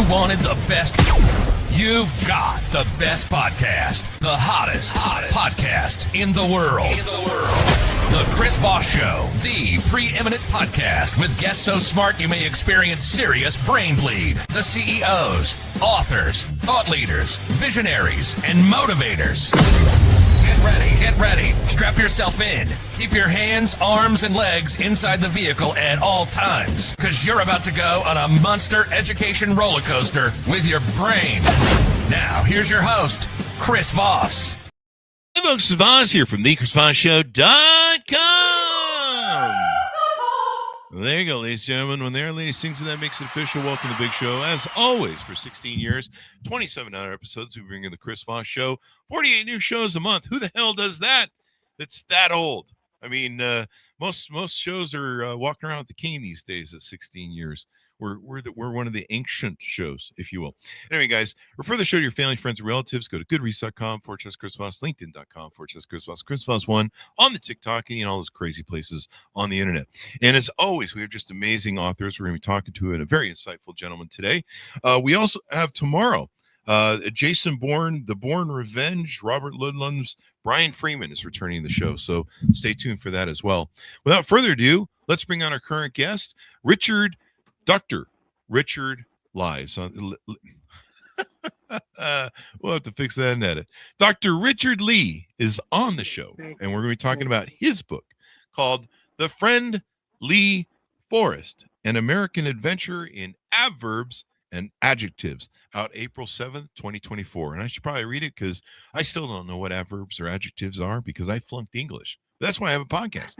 wanted the best? You've got the best podcast, the hottest podcast in the world. The Chris Voss Show, the preeminent podcast with guests so smart you may experience serious brain bleed. The CEOs, authors, thought leaders, visionaries, and motivators. Get ready. Strap yourself in. Keep your hands, arms, and legs inside the vehicle at all times, because you're about to go on a monster education roller coaster with your brain. Now, here's your host, Chris Voss. Hey folks, it's Voss here from thechrisvossshow.com. Well, there you go, ladies and gentlemen. When there, lady sings and that makes it official. Welcome to the big show. As always, for 16 years, 27 episodes, we bring you the Chris Voss Show. 48 new shows a month. Who the hell does that? It's that old. I mean, most shows are walking around with the cane these days at 16 years. We're one of the ancient shows, if you will. Anyway, guys, refer the show to your family, friends, and relatives. Go to goodreads.com/Chris Voss, LinkedIn.com/Chris Voss, Chris Voss1 on the TikTok and all those crazy places on the internet. And as always, we have just amazing authors. We're going to be talking to a very insightful gentleman today. We also have tomorrow Jason Bourne, The Bourne Revenge, Robert Ludlum's Brian Freeman is returning to the show. So stay tuned for that as well. Without further ado, let's bring on our current guest, Dr. Richard Lies. We'll have to fix that in edit. Dr. Richard Lee is on the show, and we're going to be talking about his book called The Friend Lee Forrest, An American Adventure in Adverbs and Adjectives, out April 7th, 2024. And I should probably read it because I still don't know what adverbs or adjectives are because I flunked English. That's why I have a podcast.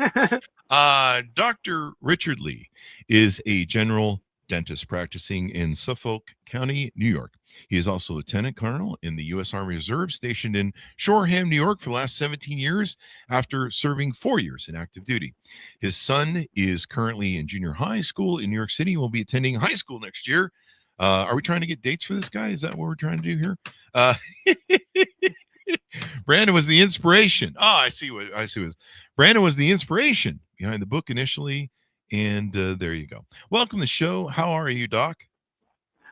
Dr. Richard Lee is a general dentist practicing in Suffolk County, New York. He is also lieutenant colonel in the U.S. Army Reserve, stationed in Shoreham, New York for the last 17 years after serving 4 years in active duty. His son is currently in junior high school in New York City and will be attending high school next year. Are we trying to get dates for this guy? Is that what we're trying to do here? Brandon was the inspiration. I see what Brandon was the inspiration behind the book initially, and there you go. Welcome to the show. How are you, Doc?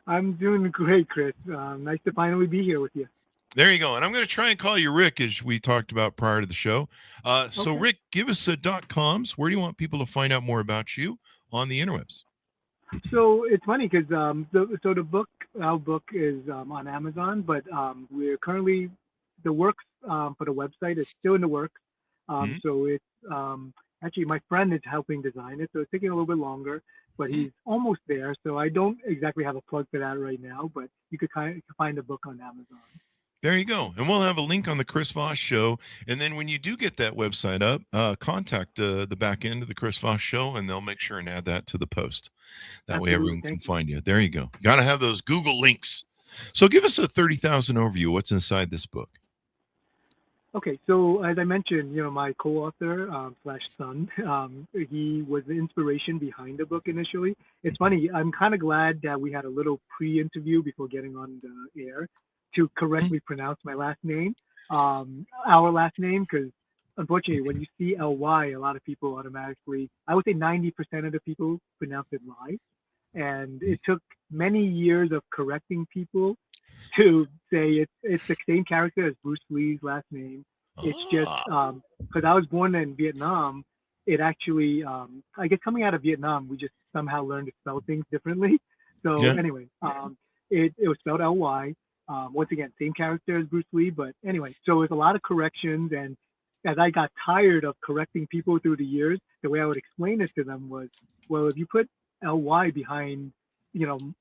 I'm doing great, Chris. Nice to finally be here with you. There you go. And I'm going to try and call you Rick, as we talked about prior to the show. So, Rick, give us .coms. Where do you want people to find out more about you on the interwebs? So it's funny because our book is on Amazon, but we're currently the works for the website is still in the works. So it's actually my friend is helping design it, so it's taking a little bit longer, but he's almost there. So I don't exactly have a plug for that right now, but you could find the book on Amazon. There you go. And we'll have a link on the Chris Voss Show. And then when you do get that website up, contact the back end of the Chris Voss Show, and they'll make sure and add that to the post. That way everyone can find you. There you go. Got to have those Google links. So give us a 30,000 overview. What's inside this book? Okay, so as I mentioned, my co-author / son, he was the inspiration behind the book initially. It's funny, I'm kind of glad that we had a little pre-interview before getting on the air to correctly pronounce my last name, our last name, because unfortunately, when you see L-Y, a lot of people automatically, I would say 90% of the people pronounce it Lie. And it took many years of correcting people to say it's the same character as Bruce Lee's last name. It's just because I was born in Vietnam, it actually, I guess coming out of Vietnam, we just somehow learned to spell things differently. So anyway, it was spelled L-Y. Once again, same character as Bruce Lee, but anyway, so it's a lot of corrections. And as I got tired of correcting people through the years, the way I would explain it to them was, well, if you put L-Y behind,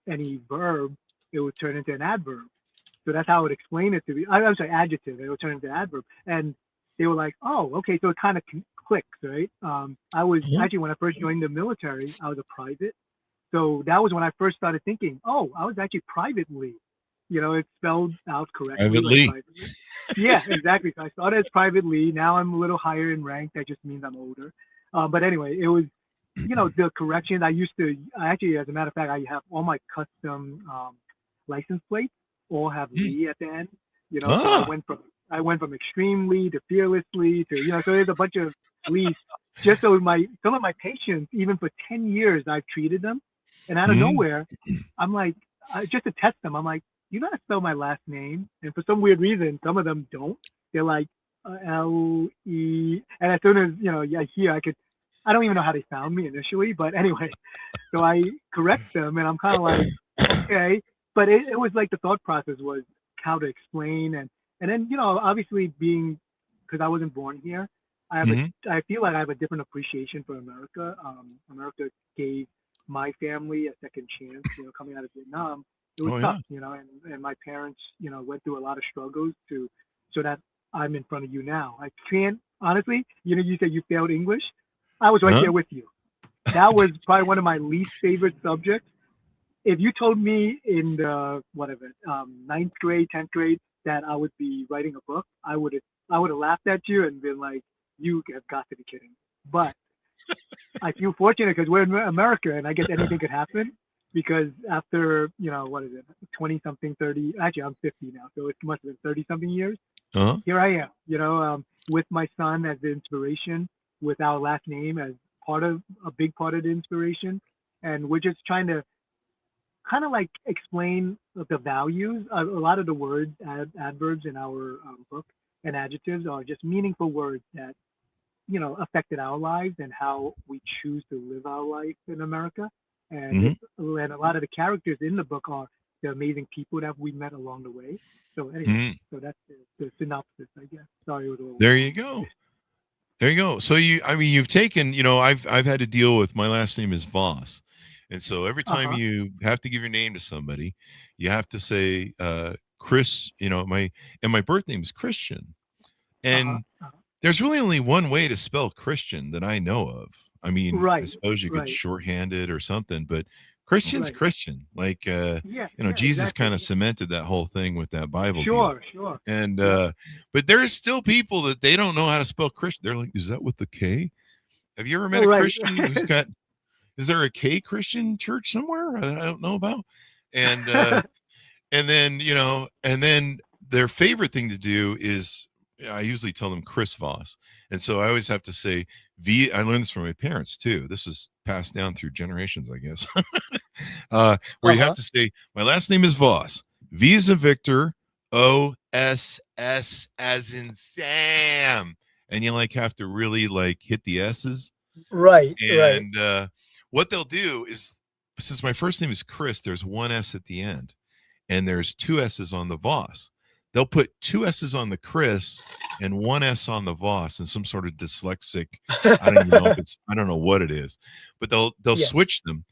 any verb, it would turn into an adverb. So that's how I would explain it to me. I'm sorry, adjective. It would turn into adverb. And they were like, oh, okay. So it kind of clicks, right? I was actually, when I first joined the military, I was a private. So that was when I first started thinking, oh, I was actually privately. It's spelled out correctly. Privately. Yeah, exactly. So I started as privately. Now I'm a little higher in rank. That just means I'm older. But anyway, it was, the corrections I actually, as a matter of fact, I have all my custom license plates all have Lee at the end. So I went from extremely to fearlessly to, so there's a bunch of Lees. Just so some of my patients, even for 10 years, I've treated them. And out of nowhere, I'm like, just to test them, I'm like, you know how to spell my last name? And for some weird reason, some of them don't. They're like L-E, and as soon as I hear, I don't even know how they found me initially, but anyway, so I correct them, and I'm kind of like, okay, but it was like the thought process was how to explain, and then obviously being because I wasn't born here, Hmm. I feel like I have a different appreciation for America. America gave my family a second chance. Coming out of Vietnam, it was Oh tough. yeah. And my parents, went through a lot of struggles so that I'm in front of you now. I can't honestly. You said you failed English. I was right Huh? there with you. That was probably one of my least favorite subjects. If you told me in the whatever ninth grade, 10th grade that I would be writing a book, I would have laughed at you and been like, "You have got to be kidding." But I feel fortunate because we're in America, and I guess anything could happen. Because after what is it, 20 something, 30? Actually, I'm 50 now, so it must have been 30 something years. Uh-huh. Here I am, with my son as the inspiration, with our last name as a big part of the inspiration, and we're just trying to kind of like explain the values. A lot of the words, adverbs in our book and adjectives are just meaningful words that affected our lives and how we choose to live our life in America. Hmm. And a lot of the characters in the book are the amazing people that we met along the way. So anyway, Hmm. so that's the synopsis, I guess. Sorry, it was a little There you long. go. There you go. So I mean, you've taken, I've had to deal with my last name is Voss. And so every Uh time huh. you have to give your name to somebody, you have to say, Chris, my birth name is Christian. Uh huh. And there's really only one way to spell Christian that I know of. I mean, I Right. suppose you could Right. shorthand it or something, but Christian's Right. Christian. Like, Yeah. Yeah. Jesus Exactly. kind of cemented that whole thing with that Bible deal. Sure. Sure. And Yep. but there's still people that they don't know how to spell Christian. They're like, is that with the K? Have you ever met Oh, a right. Christian who's got is there a K Christian church somewhere I don't know about? And then, and then their favorite thing to do is I usually tell them Chris Voss. And so I always have to say I learned this from my parents too. This is passed down through generations, I guess. Where Uh you have huh. to say, my last name is Voss. V is in Victor, O-S-S as in Sam. And you like have to really like hit the S's. Right, right. And what they'll do is, since my first name is Chris, there's one S at the end and there's two S's on the Voss. They'll put two S's on the Chris and one S on the Voss and some sort of dyslexic. I don't even know if I don't know what it is, but they'll Yes. switch them.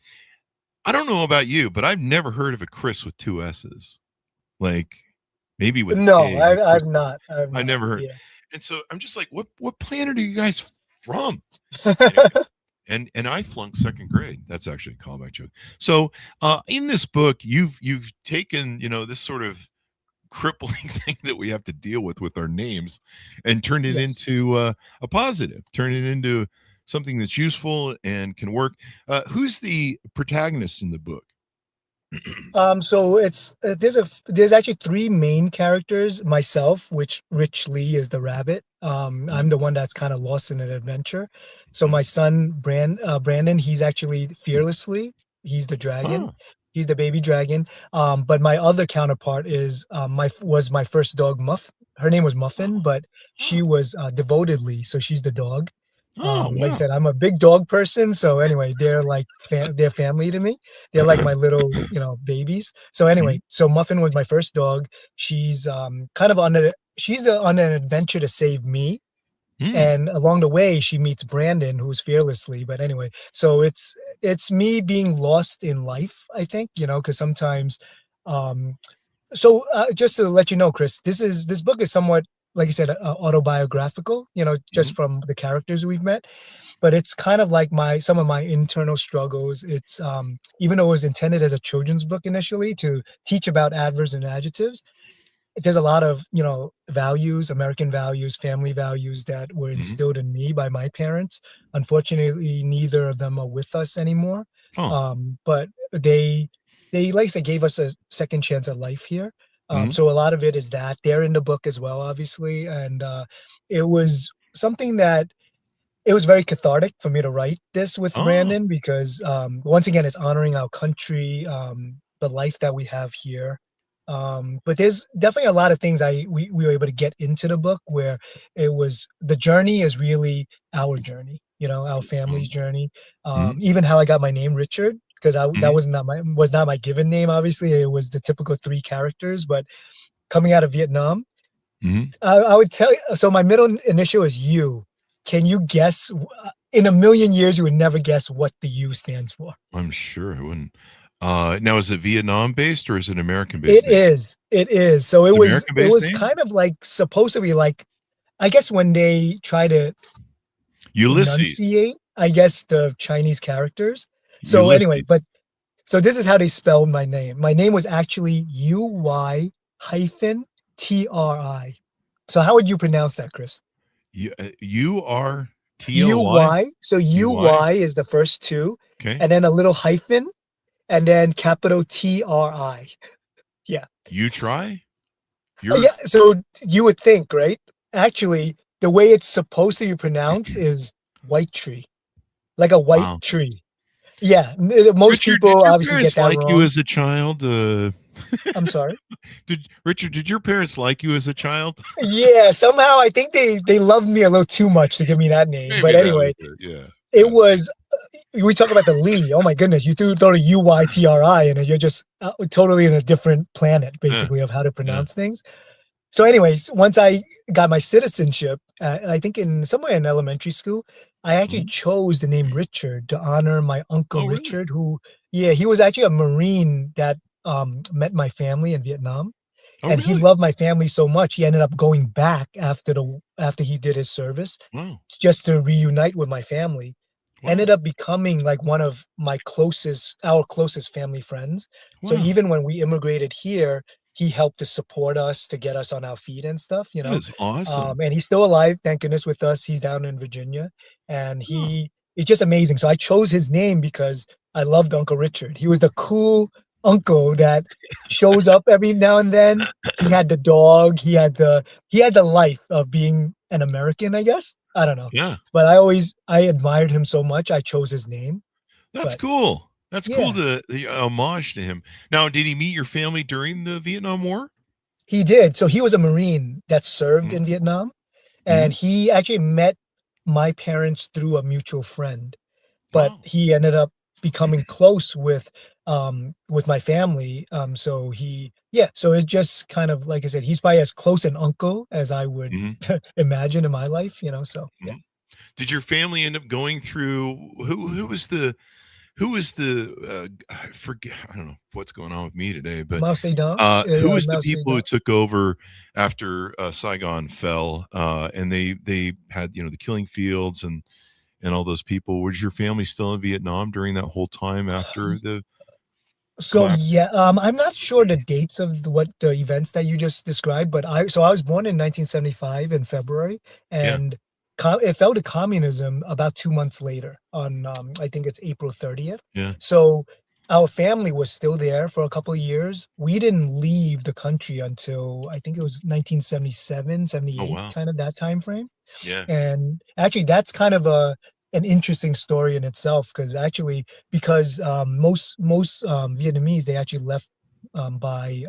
I don't know about you, but I've never heard of a Chris with two S's. Like maybe with a No, K, like I've Chris. not. I've I not. never heard. Yeah. And so I'm just like, what planet are you guys from? Anyway, and I flunked second grade. That's actually a callback joke. So in this book, you've taken this sort of crippling thing that we have to deal with our names, and turned it Yes. into a positive. Turn it into something that's useful and can work. Who's the protagonist in the book? So it's there's actually three main characters. Myself, which Rich Lee is the rabbit. I'm Mhm. the one that's kind of lost in an adventure. So my Mhm. son Brandon, he's actually fearlessly. He's the dragon. Oh, He's the baby dragon. But my other counterpart is my first dog Muff. Her name was Muffin, oh, but she oh, was devotedly. So she's the dog. oh, Like I wow. said, I'm a big dog person. So anyway, they're like they're family to me. They're like my little, babies. So Mhm. anyway, so Muffin was my first dog. She's kind of on an adventure to save me. Mm. And along the way, she meets Brandon, who's fearlessly. But anyway, so it's me being lost in life, I think, because sometimes um just to let you know, Chris, this book is somewhat, like I said, autobiographical, just Mhm. from the characters we've met, but it's kind of like some of my internal struggles. It's even though it was intended as a children's book initially to teach about adverbs and adjectives, there's a lot of values, American values, family values that were Mhm. instilled in me by my parents. Unfortunately, neither of them are with us anymore. Oh. But they like I said, gave us a second chance at life here. Mhm. So a lot of it is that they're in the book as well, obviously, and it was something that it was very cathartic for me to write this with Oh. Brandon because, once again, it's honoring our country, the life that we have here. But there's definitely a lot of things we were able to get into the book where it was the journey is really our journey, our family's journey. Mhm. Even how I got my name Richard, because that Mhm. was not my given name. Obviously, it was the typical 3 characters. But coming out of Vietnam, Mhm. I would tell you. So my middle initial is U. Can you guess? In a million years, you would never guess what the U stands for. I'm sure I wouldn't. Now, is it Vietnam based or is it American It based name? is. It is. So It's American it based was name? kind of like supposed to be like, I guess when they try to Ulysses. enunciate, I guess, the Chinese characters. So anyway, Ulysses. but so this is how they spelled my name. My name was actually UY-TRI. So how would you pronounce that, Chris? URTOY? UY. So UY? UY is the first two, Okay. and then a little hyphen, and then capital TRI. Yeah. You try? You're Yeah, so you would think, right? Actually, the way it's supposed to be pronounced is white tree, like a white wow. tree. Yeah, most Richard, did people your obviously get parents that like you wrong. as a child? I'm sorry. Did your parents like you as a child? Yeah, somehow I think they loved me a little too much to give me that name. Maybe But that was anyway, it. Yeah. it Yeah. was. We talk about the Lee. Oh my goodness, you throw the UYTRI, and you're just totally in a different planet, Yeah. basically, of how to Yeah. pronounce things. So anyways, once I got my citizenship, I think in somewhere in elementary school, I actually Mhm. chose the name Richard to honor my uncle Oh, really? Richard, yeah, he was actually a Marine that met my family in Vietnam, Oh, and he really? loved my family so much he ended up going back after he did his service, Wow. just to reunite with my family. Ended Wow. up becoming like one of our closest family friends. So Wow. even when we immigrated here, he helped to support us to get us on our feet and stuff. That is awesome. And he's still alive, thank goodness, with us. He's down in Virginia, and Oh, it's just amazing. So I chose his name because I loved Uncle Richard. He was the cool uncle that shows up every now and then. He had the dog. He had the life of being an American, I guess. I don't know, yeah. but I admired him so much. I chose his name. That's But cool. That's cool yeah, to the homage to him. Now, did he meet your family during the Vietnam War? he did. So he was a Marine that served Mhm. in Vietnam, and Mhm. he actually met my parents through a mutual friend. But Wow. he ended up becoming close with my family. So so it just kind of, like I said, he's probably as close an uncle as I would Mhm. imagine in my life. So yeah. Mhm. Did your family end up going through who was the I forget, I don't know what's going on with me today, but Mao Zedong. who was the Mao people who Zedong. took over after Saigon fell, and they had the killing fields and all those people? Was your family still in Vietnam during that whole time after the So collapse? yeah, I'm not sure the dates of what the events that you just described, but I was born in 1975 in February, Yeah, and it fell to communism about 2 months later on I think it's April 30th. yeah. So our family was still there for a couple of years. We didn't leave the country until I think it was 1977, Oh 78, wow. kind of that time frame. Yeah. And actually, that's kind of an interesting story in itself, because most Vietnamese, they actually left by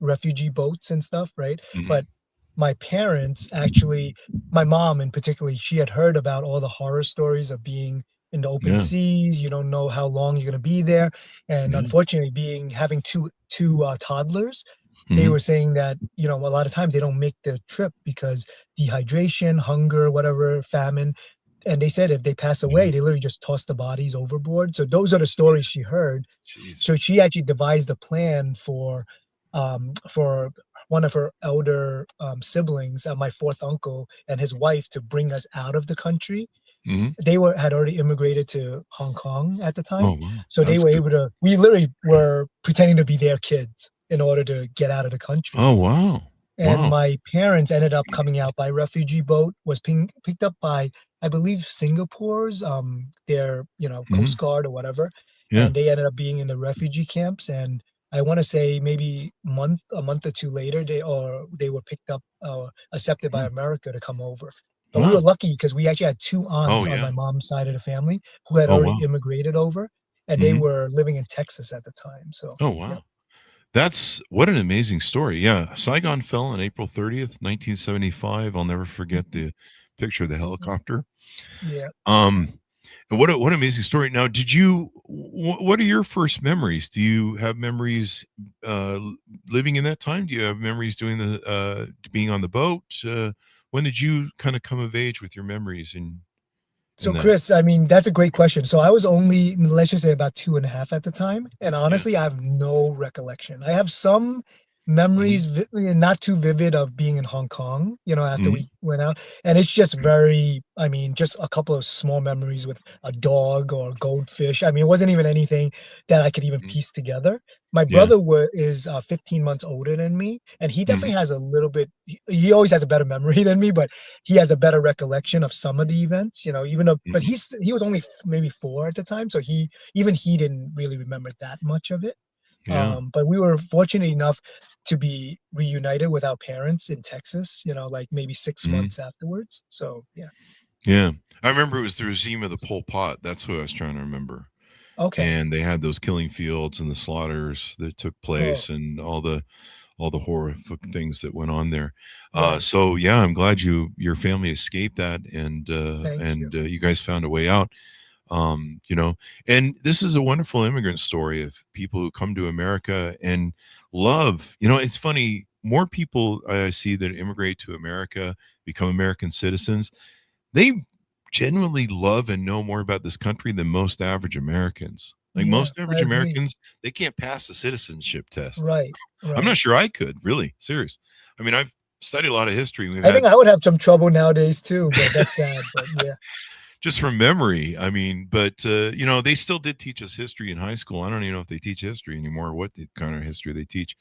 refugee boats and stuff, right? Hmm. But my parents actually, my mom in particular, she had heard about all the horror stories of being in the open Yeah. seas. You don't know how long you're going to be there, and Yeah. unfortunately, having two toddlers, they Hmm. were saying that a lot of times they don't make the trip because dehydration, hunger, whatever, famine. And they said if they pass Yeah. away, they literally just toss the bodies overboard. So those are the stories she heard. So Jesus. she actually devised a plan for one of her elder siblings, my fourth uncle and his wife, to bring us out of the country. Hmm. They had already immigrated to Hong Kong at the time. Oh wow. So they That's were good. able to, we literally were pretending to be their kids in order to get out of the country. Oh wow. And Wow. my parents ended up coming out by refugee boat, was picked up by, I believe, Singapore's, their, Hmm. Coast Guard or whatever. Yeah. And they ended up being in the refugee camps. And I want to say maybe a month or two later, they were picked up, accepted by Mm. America to come over. But we were Wow. lucky because we actually had two Oh aunts on yeah. my mom's side of the family who had Oh already wow. immigrated over. and they Mhm. were living in Texas at the time. So Oh, yeah. wow. That's what an amazing story. Yeah, Saigon fell on April 30th, 1975. I'll never forget Mhm. the picture of the helicopter. Yeah. Um, and what an amazing story. Now, did you what are your first memories? Do you have memories living in that time? Do you have memories doing the being on the boat? When did you kind of come of age with your memories in So that? Chris, I mean, that's a great question. So I was only, let's just say about 2.5 at the time. And Yeah. honestly, I have no recollection. I have some Mhm. memories, not too vivid, of being in Hong Kong, after Mhm. we went out. And it's just very, I mean, just a couple of small memories with a dog or a goldfish. I mean, it wasn't even anything that I could even Mhm. piece together. My Yeah. brother is 15 months older than me, and he Mhm. definitely has a little bit, he always has a better memory than me, but he has a better recollection of some of the events, even though, but Mhm. he was only maybe 4 at the time, so he didn't really remember that much of it. Yeah. But we were fortunate enough to be reunited with our parents in Texas, like maybe 6 Mhm. months afterwards. So yeah. Yeah. I remember it was the regime of the Pol Pot. That's what I was trying to remember. Okay. And they had those killing fields and the slaughters that took Oh, place and all the horrific things that went on there. right. So yeah, I'm glad your family escaped that Thank you. and you guys found a way out. You know, and this is a wonderful immigrant story of people who come to America and love. You know, it's funny. More people I see that immigrate to America, become American citizens, they genuinely love and know more about this country than most average Americans. Like Yeah, most I average agree. Americans, they can't pass the citizenship test. Right, I'm not right. sure I could, really, serious. I mean, I've studied a lot of history. We've I think had I would have some trouble nowadays too, but that's sad, but yeah. just from memory. I mean, but you know, they still did teach us history in high school. I don't even know if they teach history anymore, or what the kind of history they teach.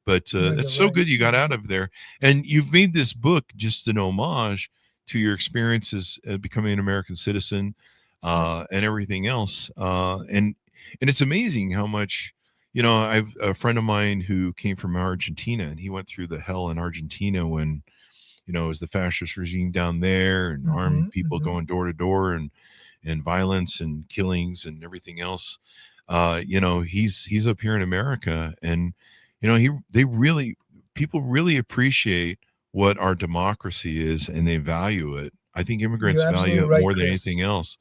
But No, it's you're so right. good you got out of there, and you've made this book just an homage to your experiences becoming an American citizen Yeah. and everything else. And it's amazing how much. You know, I've a friend of mine who came from Argentina, and he went through the hell in Argentina when it was the fascist regime down there and armed Mhm, people mhm. going door to door and violence and killings and everything else. He's up here in America, and they really people really appreciate what our democracy is, and they value it. I think immigrants You're value absolutely it right, more than Chris. anything else,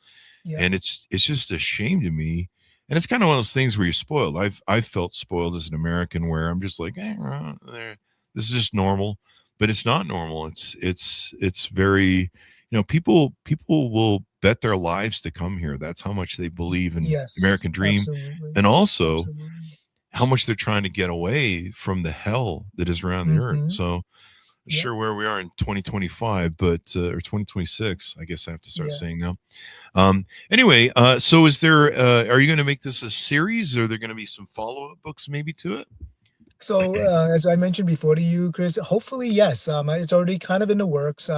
Yeah. and it's just a shame to me. And it's kind of one of those things where you're spoiled. I've felt spoiled as an American, where I'm just like, this is just normal, but it's not normal. It's very, people will bet their lives to come here. That's how much they believe in Yes, American dream, absolutely, and also absolutely. how much they're trying to get away from the hell that is around the earth. Mhm. So Yeah, sure where we are in 2025, but or 2026, I guess I have to start yeah. saying now. Anyway, so is there are you going to make this a series, or are there going to be some follow-up books maybe to it? So, as I mentioned before to you, Chris, hopefully, yes. It's already kind of in the works.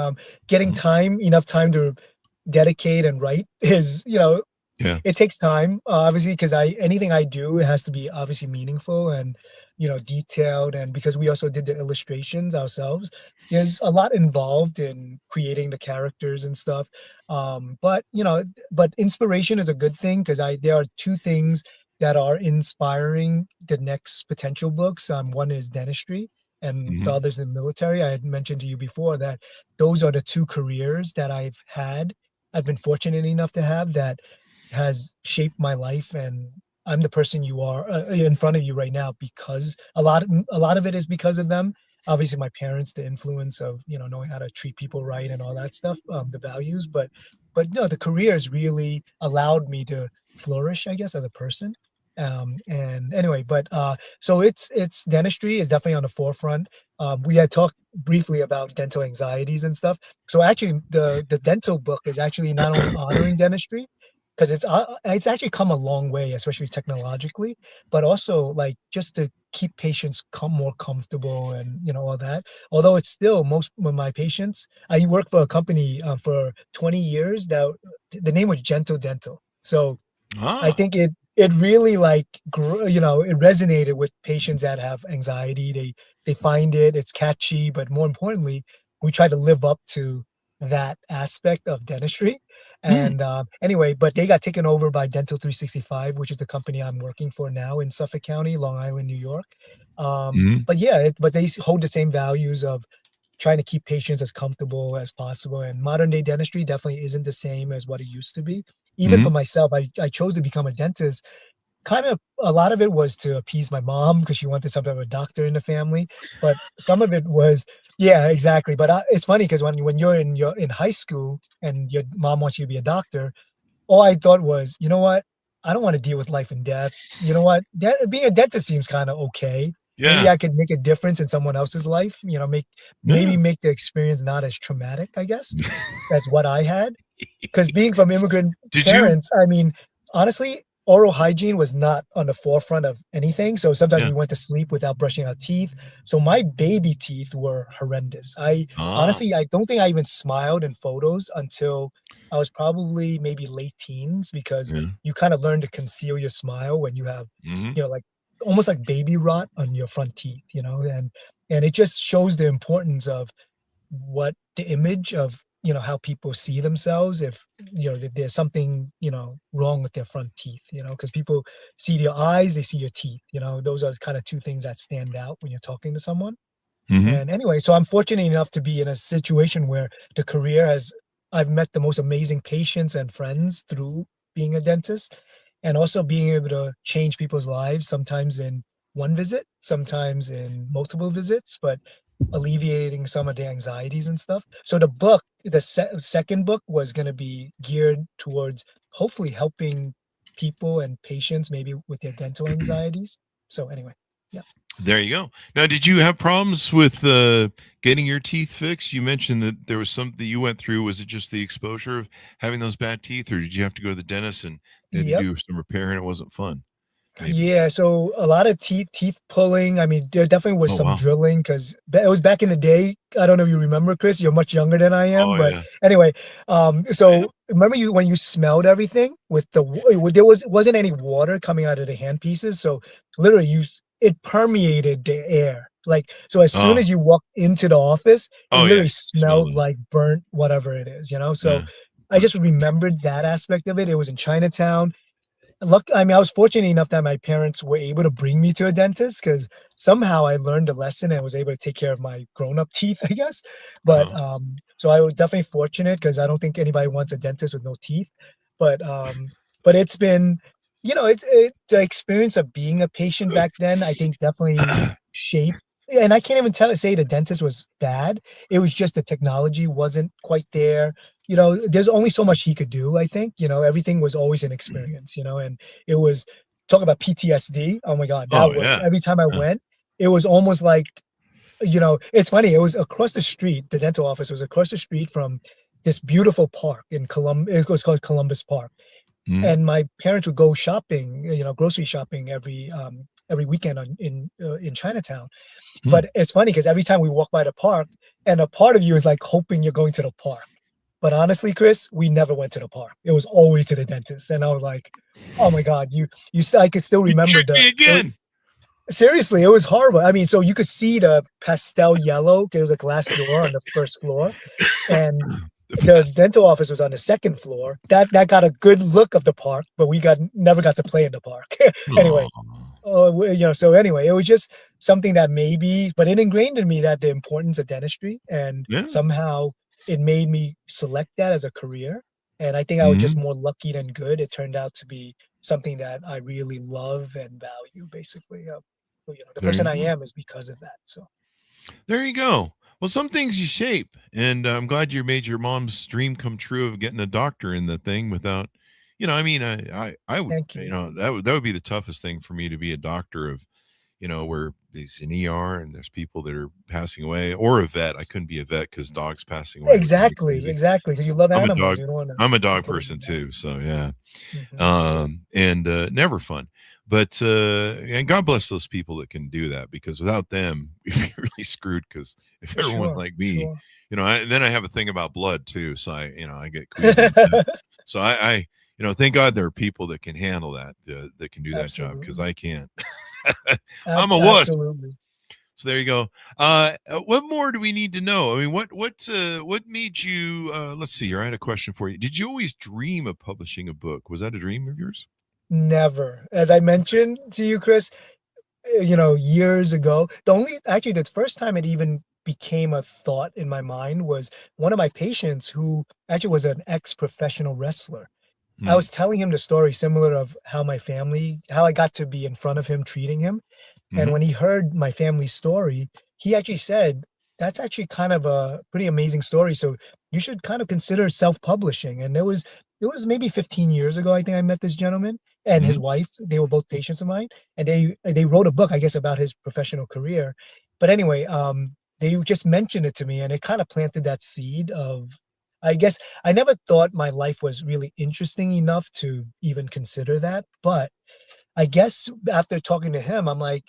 Getting Mhm. enough time to dedicate and write is, Yeah. it takes time, obviously, because anything I do, it has to be obviously meaningful and, detailed. And because we also did the illustrations ourselves, there's a lot involved in creating the characters and stuff. But inspiration is a good thing because there are two things that are inspiring the next potential books. One is dentistry, and the Mhm. other is the military. I had mentioned to you before that those are the two careers that I've been fortunate enough to have that has shaped my life, and I'm the person you are in front of you right now because a lot of it is because of them. Obviously, my parents, the influence of knowing how to treat people right and all that stuff, the values, but no, the career has really allowed me to flourish, I guess, as a person. And anyway, but so it's dentistry is definitely on the forefront. We had talked briefly about dental anxieties and stuff. So actually, the dental book is actually not only honoring dentistry, because it's actually come a long way, especially technologically, but also like just to keep patients more comfortable and all that. Although it's still most of my patients, I worked for a company for 20 years that the name was Gentle Dental. So I Ah. think it really like it resonated with patients that have anxiety. They find it's catchy, but more importantly, we try to live up to that aspect of dentistry. And anyway, but they got taken over by Dental 365, which is the company I'm working for now in Suffolk County, Long Island, New York. But yeah, but they hold the same values of trying to keep patients as comfortable as possible. And modern day dentistry definitely isn't the same as what it used to be. Even for myself, I chose to become a dentist. Kind of a lot of it was to appease my mom because she wanted some type of a doctor in the family, but some of it was, yeah, exactly. But it's funny because when you're in high school and your mom wants you to be a doctor, all I thought was, you know what? I don't want to deal with life and death. You know what? Being a dentist seems kind of okay. Maybe Yeah. I could make a difference in someone else's life. Yeah. Make the experience not as traumatic, I guess, as what I had. Because being from immigrant Did you? parents, I mean, honestly, oral hygiene was not on the forefront of anything. So sometimes Yeah. we went to sleep without brushing our teeth. So my baby teeth were horrendous. I Ah. honestly, I don't think I even smiled in photos until I was probably maybe late teens because Yeah. you kind of learn to conceal your smile when you have, Hmm. like almost like baby rot on your front teeth, and it just shows the importance of what the image of how people see themselves if there's something wrong with their front teeth, because people see your eyes, they see your teeth, those are kind of two things that stand out when you're talking to someone. Hmm. And anyway, so I'm fortunate enough to be in a situation where the career has I've met the most amazing patients and friends through being a dentist, and also being able to change people's lives, sometimes in one visit, sometimes in multiple visits, but alleviating some of the anxieties and stuff. So the second book was going to be geared towards hopefully helping people and patients maybe with their dental anxieties. So anyway, yeah. There you go. Now, did you have problems with getting your teeth fixed? You mentioned that there was something you went through. Was it just the exposure of having those bad teeth, or did you have to go to the dentist and they had to Yep. do some repair and it wasn't fun? Maybe. Yeah, so a lot of teeth pulling. I mean, there definitely was Oh, some wow. drilling because it was back in the day. I don't know if you remember, Chris. You're much younger than I am, Oh, but yeah. anyway, I am. so remember you when you smelled everything with wasn't any water coming out of the hand pieces, so literally it permeated the air. Like so, as soon Oh, as you walked into the office, it oh, yeah. literally You smell smelled it. like burnt whatever it is. So Yeah. I just remembered that aspect of it. It was in Chinatown. I mean, I was fortunate enough that my parents were able to bring me to a dentist because somehow I learned a lesson and was able to take care of my grown-up teeth, I guess. But Oh. so I was definitely fortunate because I don't think anybody wants a dentist with no teeth. But but it's been, the experience of being a patient back then, I think definitely shaped. And I can't even say the dentist was bad. It was just the technology wasn't quite there. There's only so much he could do, I think. Everything was always an experience, and it was talk about PTSD. Oh my God, that Oh, was yeah. every time I Yeah. went, it was almost like, it's funny, it was across the street, the dental office was across the street from this beautiful park in Columbus. It was called Columbus Park. Mhm. And my parents would go shopping, grocery shopping every weekend in Chinatown. Hmm. But it's funny because every time we walk by the park, and a part of you is like hoping you're going to the park. But honestly, Chris, we never went to the park. It was always to the dentist. And I was like, oh my God, I could still You remember tricked me again. seriously, it was horrible. I mean, so you could see the pastel yellow. There was a glass door on the first floor, and The the best. dental office was on the second floor. That got a good look of the park, but we never got to play in the park. Aw. Anyway, so anyway, it was just something that but it ingrained in me that the importance of dentistry, and Yeah. somehow it made me select that as a career. And I think I was just Mhm. more lucky than good. It turned out to be something that I really love and value, basically. The There person you I go. am is because of that. So There you go. Well, some things you shape, and I'm glad you made your mom's dream come true of getting a doctor in the thing without, I mean, I would, thank you. that would be the toughest thing for me to be a doctor of, where there's an ER and there's people that are passing away, or a vet. I couldn't be a vet because dogs passing away would drive me Exactly, crazy. exactly. Because you love I'm a animals, dog. you don't want I'm a to dog put it person in that. too. So yeah. Yeah, And never fun. But and God bless those people that can do that, because without them, we'd be really screwed. Because if everyone's sure, like me, sure. then I have a thing about blood too, so I get queasy with that. So thank God there are people that can handle that, that can do that job, because Absolutely. I can't. I'm a wuss. Absolutely. So there you go. What more do we need to know? I mean, what made you? Let's see here. I had a question for you. Did you always dream of publishing a book? Was that a dream of yours? Never. As I mentioned to you, Chris, years ago, the first time it even became a thought in my mind was one of my patients who actually was an ex-professional wrestler. I was telling him the story similar of how I got to be in front of him treating him. And Mm-hmm. when he heard my family's story, he actually said, that's actually kind of a pretty amazing story. So you should kind of consider self-publishing. And it was maybe 15 years ago, I think I met this gentleman and his Mm-hmm. wife. They were both patients of mine. And they wrote a book, I guess, about his professional career. But anyway, they just mentioned it to me and it kind of planted that seed of, I guess I never thought my life was really interesting enough to even consider that. But I guess after talking to him, I'm like,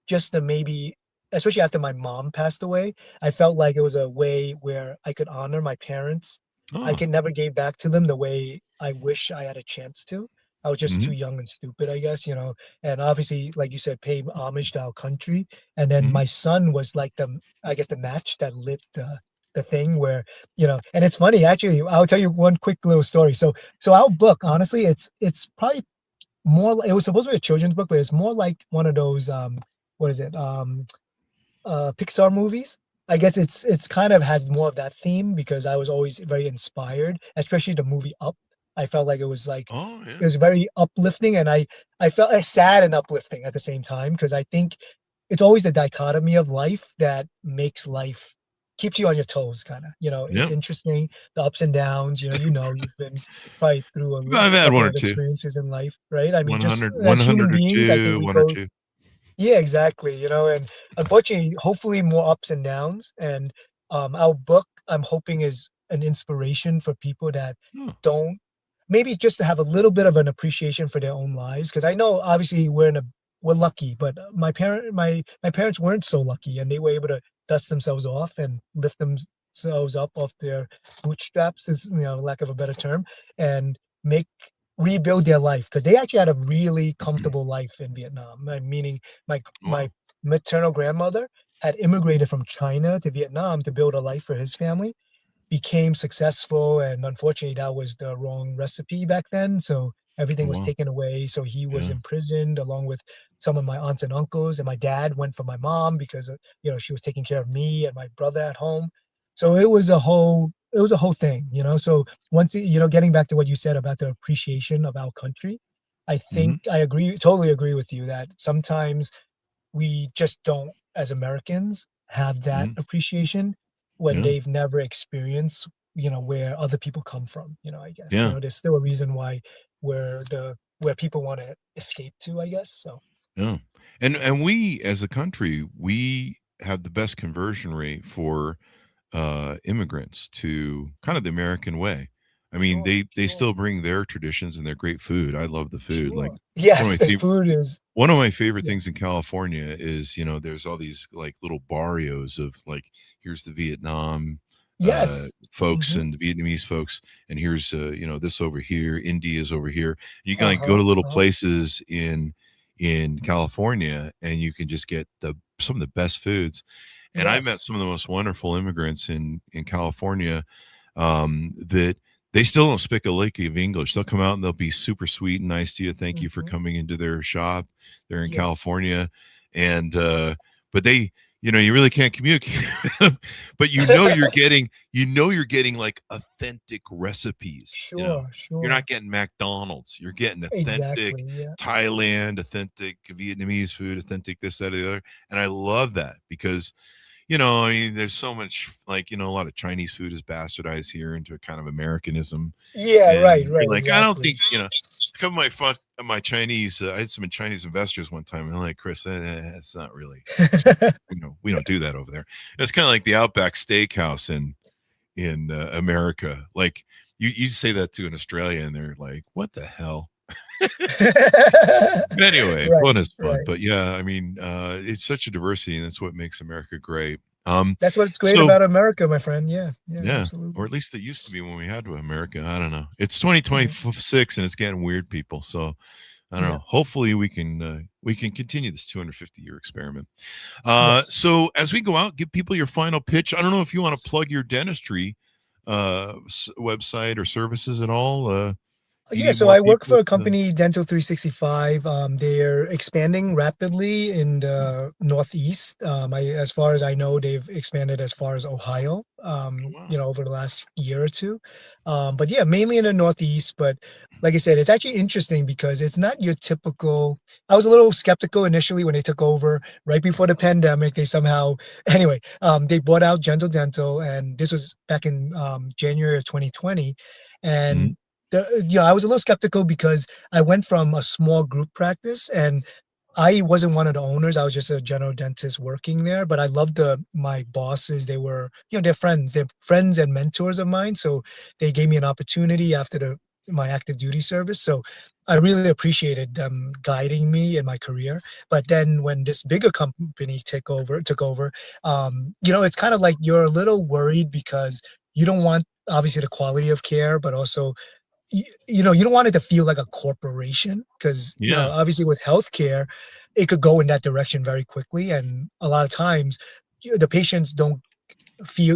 just to maybe, especially after my mom passed away, I felt like it was a way where I could honor my parents. I Oh. can never give back to them the way I wish I had a chance to. I was just Mm-hmm. too young and stupid, I guess, and obviously, like you said, pay homage to our country. And then Mm-hmm. my son was like I guess the match that lit the thing where, and it's funny, actually, I'll tell you one quick little story. So our book, honestly, it's probably it was supposed to be a children's book, but it's more like one of those what is it? Pixar movies. I guess it's kind of has more of that theme because I was always very inspired, especially the movie Up. I felt like Oh yeah. it was very uplifting, and I felt sad and uplifting at the same time because I think it's always the dichotomy of life that makes life keeps you on your toes, kind of. It's Yeah. interesting, the ups and downs. You've been probably through I've a had one couple or of two. experiences in life, right? I mean, just 100, as human 100 or beings, I think two, we one or go two. yeah, exactly, and unfortunately, hopefully more ups and downs, and, our book, I'm hoping is an inspiration for people that Oh. don't maybe just to have a little bit of an appreciation for their own lives. Because I know obviously we're lucky, but my parents weren't so lucky, and they were able to dust themselves off and lift themselves up off their bootstraps, is, lack of a better term, and make rebuild their life because they actually had a really comfortable life in Vietnam. Meaning, my Wow. maternal grandmother had immigrated from China to Vietnam to build a life for his family, became successful, and unfortunately, that was the wrong recipe back then, so everything was Wow. taken away, so he was Yeah. imprisoned along with some of my aunts and uncles, and my dad went for my mom because, she was taking care of me and my brother at home. So it was a whole thing, so once getting back to what you said about the appreciation of our country, I Mm-hmm. think totally agree with you that sometimes we just don't, as Americans, have that Mm-hmm. appreciation when Yeah. they've never experienced, where other people come from, I guess. Yeah. There's still a reason why where people want to escape to, I guess. So Yeah. And we as a country, we have the best conversion rate for immigrants to kind of the American way. I mean, sure, they sure, still bring their traditions and their great food. I love the food. Like sure. one of Yes, my the favorite food is one of my favorite things yes. in California is, there's all these like little barrios of like here's the Vietnam Yes. folks Mhm. and the Vietnamese folks, and here's this over here, India's over here. You can like go Uh-huh, to little uh-huh. places in California and you can just get the some of the best foods. And I met Yes. some of the most wonderful immigrants in California that they still don't speak a lick of English. They'll come out and they'll be super sweet and nice to you. Thank you for Mhm. coming into their shop. They're in Yes. California, and but they, you really can't communicate, with them, but you're getting like authentic recipes. Sure, You're not sure. getting McDonald's. You're getting authentic Exactly, yeah. Thailand, authentic Vietnamese food, authentic this, that, or the other. And I love that because I mean, there's so much like, a lot of Chinese food is bastardized here into a kind of Americanism. Yeah, right, And you're right, like, I don't exactly. think, it's come my Chinese. I had some Chinese investors one time, and they're like, Chris, that's not really, we don't do that over there. It's kind of like the Outback Steakhouse in America. Like you say that to an Australian, and they're like, what the hell? Anyway, Right, fun is fun, right. but yeah, I mean, it's such a diversity, and that's what makes America great. That's what's great So about America, my friend. Yeah, yeah, yeah, or absolutely. at least it used to be when we had to America. I don't know. It's Yeah. 2026 and it's getting weird, people. So I don't Yeah. know. Hopefully we can continue this 250-year experiment. Yes. So as we go out, give people your final pitch. I don't know if you want to plug your dentistry website or services at all. Do you Yeah, need so more I work people for a to? company, Dental 365. They're expanding rapidly in the Northeast. As far as I know, they've expanded as far as Ohio, Oh, wow. over the last year or two. But yeah, mainly in the Northeast. But like I said, it's actually interesting because it's not your typical. I was a little skeptical initially when they took over right before the pandemic. They somehow, anyway, they bought out Gentle Dental, and this was back in January of 2020. Mhm. And I was a little skeptical because I went from a small group practice and I wasn't one of the owners. I was just a general dentist working there, but I loved my bosses. They were, they're friends and mentors of mine. So they gave me an opportunity after my active duty service. So I really appreciated them guiding me in my career. But then when this bigger company took over, it's kind of like you're a little worried because you don't want obviously the quality of care, but also you don't want it to feel like a corporation because Yeah. obviously with healthcare it could go in that direction very quickly, and a lot of times the patients don't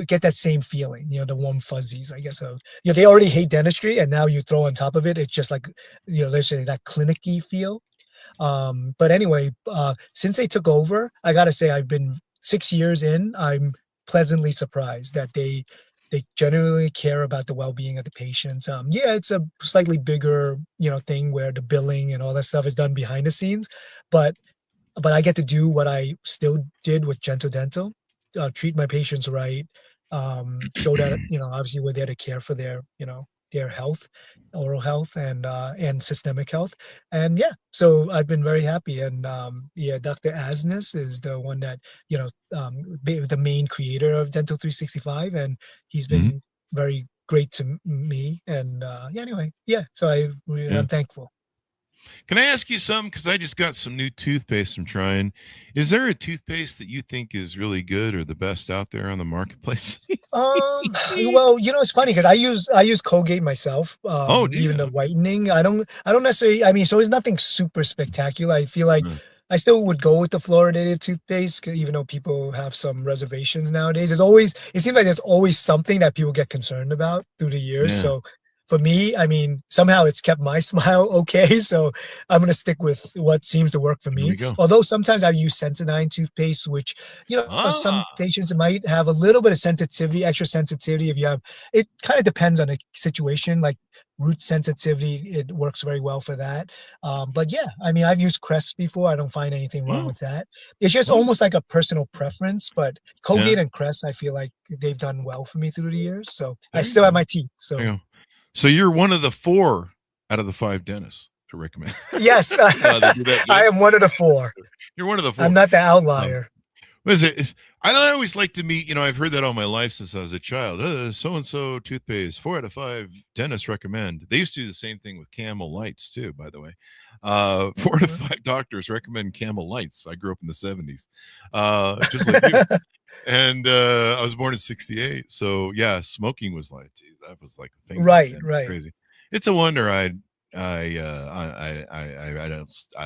get that same feeling, the warm fuzzies, I guess, of they already hate dentistry, and now you throw on top of it, it's just like let's say that clinicky feel. But anyway, since they took over, I gotta say I've been 6 years in. I'm pleasantly surprised that they genuinely care about the well-being of the patients. Yeah, it's a slightly bigger, thing where the billing and all that stuff is done behind the scenes, but I get to do what I still did with Gentle Dental, treat my patients right, show that, obviously we're there to care for their health, oral health and systemic health. And yeah, so I've been very happy. And yeah, Dr. Asnes is the one that, the main creator of Dental 365, and he's Mhm. been very great to me. And yeah, anyway, yeah, so Yeah. I'm thankful. Can I ask you something? Because I just got some new toothpaste I'm trying. Is there a toothpaste that you think is really good or the best out there on the marketplace? Well, it's funny because I use Colgate myself, Oh, do you? even the Okay. whitening. I don't necessarily, I mean, so it's nothing super spectacular. I feel like Uh, I still would go with the fluoridated toothpaste, even though people have some reservations nowadays. It seems like there's always something that people get concerned about through the years. yeah. So for me, I mean, somehow it's kept my smile okay. So I'm gonna stick with what seems to work for There me. we go. Although sometimes I use Sensodyne toothpaste, which some Ah. patients might have a little bit of sensitivity, extra sensitivity. If you have, it kind of depends on the situation. Like root sensitivity, it works very well for that. But yeah, I mean, I've used Crest before. I don't find anything wrong Oh, with that. It's just oh, almost like a personal preference. But yeah. Colgate and Crest, I feel like they've done well for me through the years. So I There you still have go. my teeth. There you So go. So you're one of the 4 out of the 5 dentists to recommend. yes, They do that I good? am one of the four. You're one of the I'm 4. not the Um, outlier. what is it? I always like to meet, I've heard that all my life since I was a child. So and so toothpaste, 4 out of 5 dentists recommend. They used to do the same thing with Camel Lights too, by the way. 4 to 5 doctors recommend Camel Lights. I grew up in the 70s, just like you. And I was born in '68, so yeah, smoking was like, geez, that was like a thing back Right, then. right. Crazy. It's a wonder I don't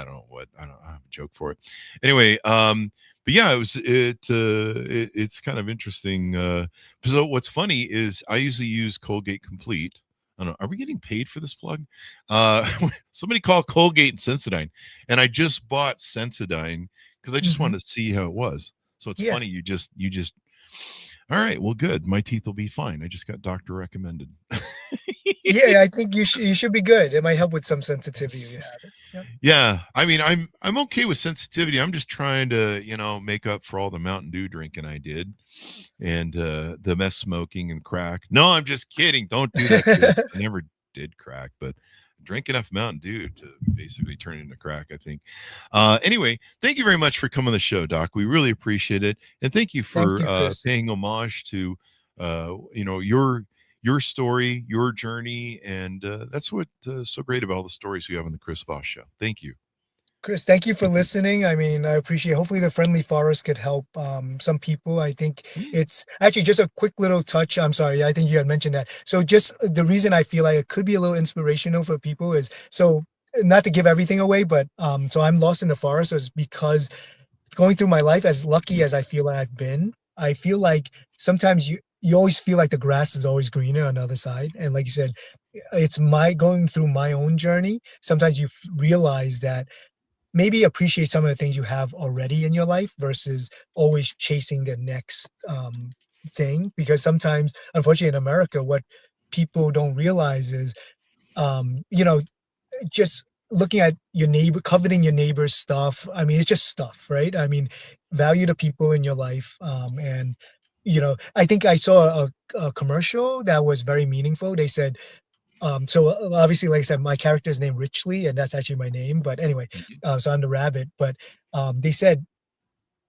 know what I don't I have a joke for it. Anyway, but yeah, it's kind of interesting. So what's funny is I usually use Colgate Complete. I don't know. Are we getting paid for this plug? Somebody call Colgate and Sensodyne, and I just bought Sensodyne because I just Hmm. wanted to see how it was. So it's Yeah. funny. You just. All right. Well, good. My teeth will be fine. I just got doctor recommended. Yeah, I think you should be good. It might help with some sensitivity if you have it. Yep. Yeah, I mean, I'm okay with sensitivity. I'm just trying to, make up for all the Mountain Dew drinking I did, and the mess smoking and crack. No, I'm just kidding. Don't do that, kids. I never did crack, but drink enough Mountain Dew to basically turn it into crack, I think. Anyway, thank you very much for coming on the show, Doc. We really appreciate it, and thank you Thank for you, Chris. paying homage to, your story, your journey, and that's what so great about all the stories we have on the Chris Voss Show. Thank you. Chris, thank you for Thank you. listening. I mean, I appreciate. Hopefully, the friendly forest could help some people. I think Mm, it's actually just a quick little touch. I'm sorry, I think you had mentioned that. So, just the reason I feel like it could be a little inspirational for people is so not to give everything away, but so I'm lost in the forest. So it's because going through my life, as lucky as I feel like I've been, I feel like sometimes you always feel like the grass is always greener on the other side. And like you said, it's my going through my own journey. Sometimes you realize that maybe appreciate some of the things you have already in your life versus always chasing the next thing. Because sometimes, unfortunately, in America, what people don't realize is, you know, just looking at your neighbor, coveting your neighbor's stuff. I mean, it's just stuff, right? I mean, value the people in your life. And, I think I saw a commercial that was very meaningful. They said, obviously, like I said, my character is named Richly, and that's actually my name. But anyway, Mhm. so I'm the rabbit. But they said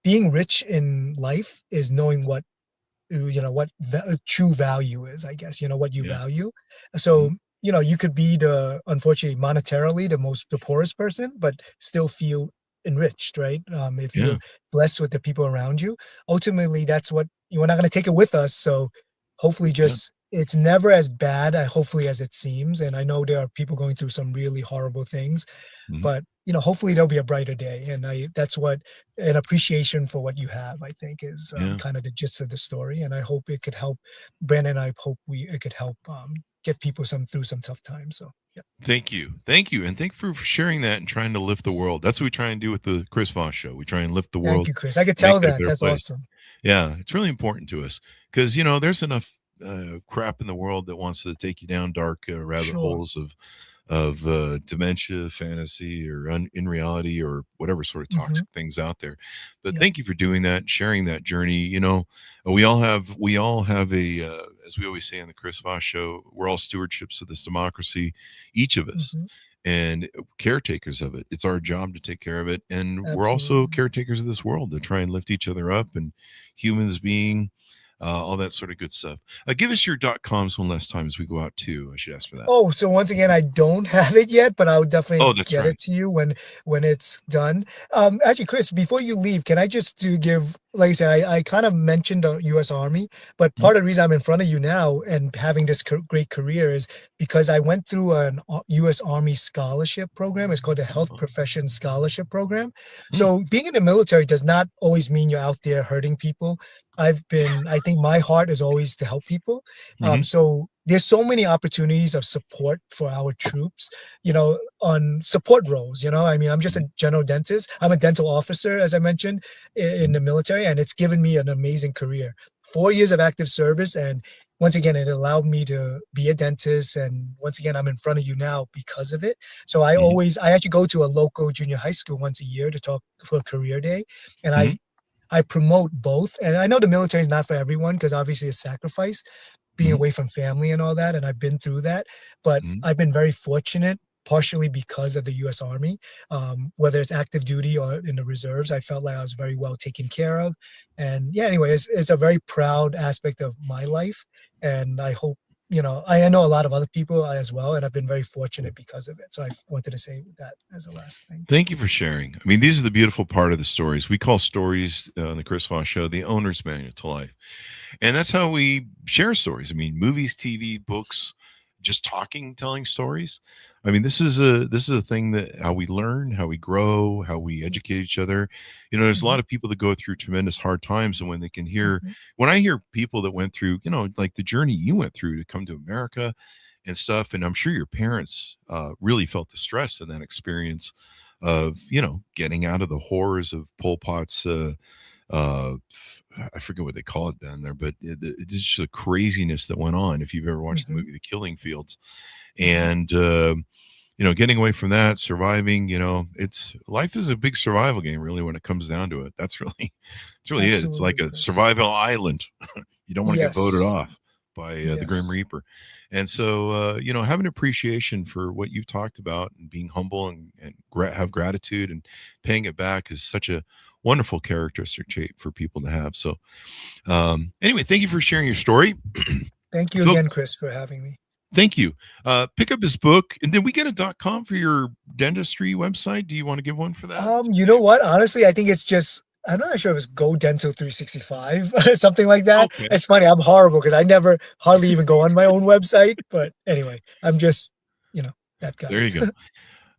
being rich in life is knowing what true value is, I guess, what you Yeah. value. Mhm. So, you could be unfortunately, monetarily, the poorest person, but still feel enriched, right? If Yeah. you're blessed with the people around you, ultimately, that's what we're not going to take it with us. So hopefully Yeah. just, it's never as bad, hopefully, as it seems. And I know there are people going through some really horrible things, Mhm. but hopefully there'll be a brighter day. And that's what an appreciation for what you have, I think, is Yeah. kind of the gist of the story. And I hope it could help. Brandon and I hope it could help get people through some tough times. So yeah, Thank you. Thank you. And thank you for sharing that and trying to lift the world. That's what we try and do with the Chris Voss show. We try and lift the thank world, you, Chris. I could make tell it a that. better That's place. awesome. Yeah, it's really important to us because there's enough crap in the world that wants to take you down dark rabbit Sure. holes of dementia, fantasy, or in reality, or whatever sort of Hmm. toxic things out there. But Yep. thank you for doing that, sharing that journey. We all have a, as we always say on the Chris Voss show, we're all stewardships of this democracy, each of us, Hmm. and caretakers of it. It's our job to take care of it, and we're also Absolutely. caretakers of this world to try and lift each other up and humans being. All that sort of good stuff. Give us your .coms one last time as we go out too. I should ask for that. Oh, so once again, I don't have it yet, but I'll definitely Oh, that's get right. it to you when it's done. Actually, Chris, before you leave, can I just do give, like I said, I kind of mentioned the U.S. Army, but Mhm. part of the reason I'm in front of you now and having this great career is because I went through an U.S. Army scholarship program. It's called the Health Profession Scholarship Program. Mm, So being in the military does not always mean you're out there hurting people. I think my heart is always to help people. mhm, So there's so many opportunities of support for our troops, on support roles. I mean, I'm just mhm, a general dentist. I'm a dental officer, as I mentioned, in mhm, the military, and it's given me an amazing career. 4 years of active service, and once again, it allowed me to be a dentist. And once again, I'm in front of you now because of it. So mhm, I actually go to a local junior high school once a year to talk for a career day, and mhm, I promote both. And I know the military is not for everyone because obviously it's sacrifice, being mhm, away from family and all that, and I've been through that, but mhm. I've been very fortunate, partially because of the U.S. Army, whether it's active duty or in the reserves. I felt like I was very well taken care of, and yeah. Anyway, it's a very proud aspect of my life, and I hope I know a lot of other people as well, and I've been very fortunate because of it. So I wanted to say that as the last thing. Thank you for sharing. I mean, these are the beautiful part of the stories. We call stories on the Chris Voss show the owner's manual to life. And that's how we share stories. I mean, movies, TV, books, just talking, telling stories. I mean, this is a thing that how we learn, how we grow, how we educate each other. There's a Hmm. lot of people that go through tremendous hard times, and Hmm. when I hear people that went through, like the journey you went through to come to America and stuff, and I'm sure your parents really felt the stress in that experience of getting out of the horrors of Pol Pot's uh I forget what they call it down there, but it's just the craziness that went on. If you've ever watched the Hmm. movie The Killing Fields, Hmm. and getting away from that, surviving, it's life is a big survival game, really, when it comes down to it. That's really, it's really it. It's like Absolutely, a Chris. survival island. You don't want to get voted Yes. off by the Grim Yes. Reaper, and so have an appreciation for what you've talked about and being humble and have gratitude and paying it back is such a wonderful characteristic trait for people to have. So anyway, thank you for sharing your story. Thank you Folks, again, Chris, for having me. thank you. Pick up his book, and then we get a .com for your dentistry website. Do you want to give one for that? You know what? Honestly, I think it's just I'm not sure if it's Go Dental 365, something like that. Okay, It's funny, I'm horrible because I never hardly even go on my own website. But anyway, I'm just, you know, that there guy. you go.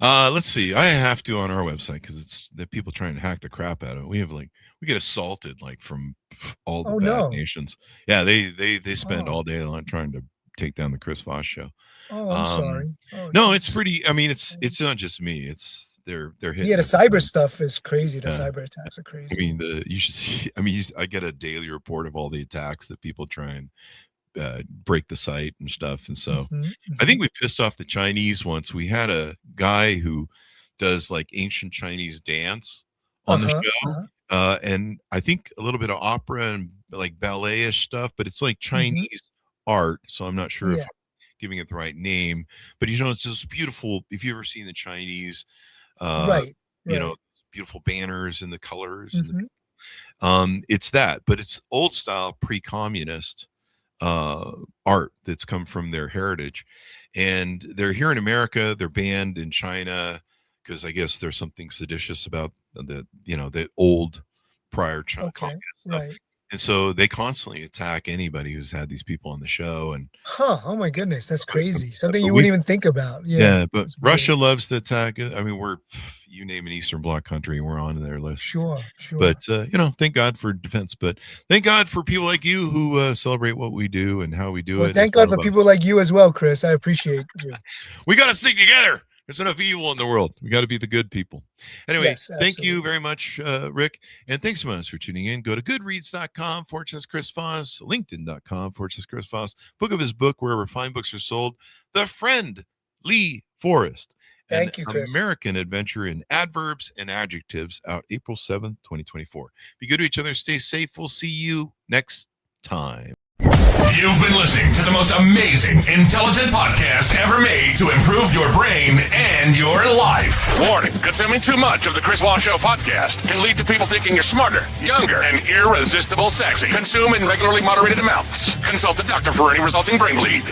Let's see. I have to on our website because it's the people trying to hack the crap out of it. We get assaulted like from all the Oh, bad no. nations. Yeah, they spend Oh. all day long trying to take down the Chris Voss show. Oh, I'm sorry. Oh, No, it's jeez. pretty. I mean, it's not just me. It's they're hitting. Yeah, the cyber everything. stuff is crazy. The Yeah. cyber attacks are I crazy. mean, you should see. I mean, I get a daily report of all the attacks that people try and break the site and stuff. And so Mhm, I mhm. think we pissed off the Chinese once. We had a guy who does like ancient Chinese dance on the Uh-huh, show. uh-huh. And I think a little bit of opera and like ballet-ish stuff, but it's like Mhm. Chinese art. So I'm not sure if Yeah. I'm giving it the right name, but it's just beautiful. If you've ever seen the Chinese, uh, Right, right. beautiful banners and the colors and Mhm. it's that, but it's old style pre-communist art that's come from their heritage, and they're here in America. They're banned in China because I guess there's something seditious about the old prior Okay, communist stuff, right. and so they constantly attack anybody who's had these people on the show. And Huh, oh my goodness, that's crazy. Something but you we wouldn't even think about. Yeah, yeah, but it's Russia weird. loves to attack it. I mean, you name an Eastern Bloc country, we're on their list. Sure, sure. But thank God for defense. But thank God for people like you who celebrate what we do and how we do Well, it. It's thank out God of for us. people like you as well, Chris. I appreciate you. We got to stick together. There's enough evil in the world. We got to be the good people. Anyway, Yes, thank you absolutely. very much, Rick. And thanks so much for tuning in. Go to goodreads.com/Chris Voss, LinkedIn.com/Chris Voss. Book of his book, wherever fine books are sold. The Friend, Lee Forrest. An Thank you, Chris. American Adventure in Adverbs and Adjectives, out April 7th, 2024. Be good to each other. Stay safe. We'll see you next time. You've been listening to the most amazing, intelligent podcast ever made to improve your brain and your life. Warning, consuming too much of the Chris Voss Show podcast can lead to people thinking you're smarter, younger, and irresistible sexy. Consume in regularly moderated amounts. Consult a doctor for any resulting brain bleed.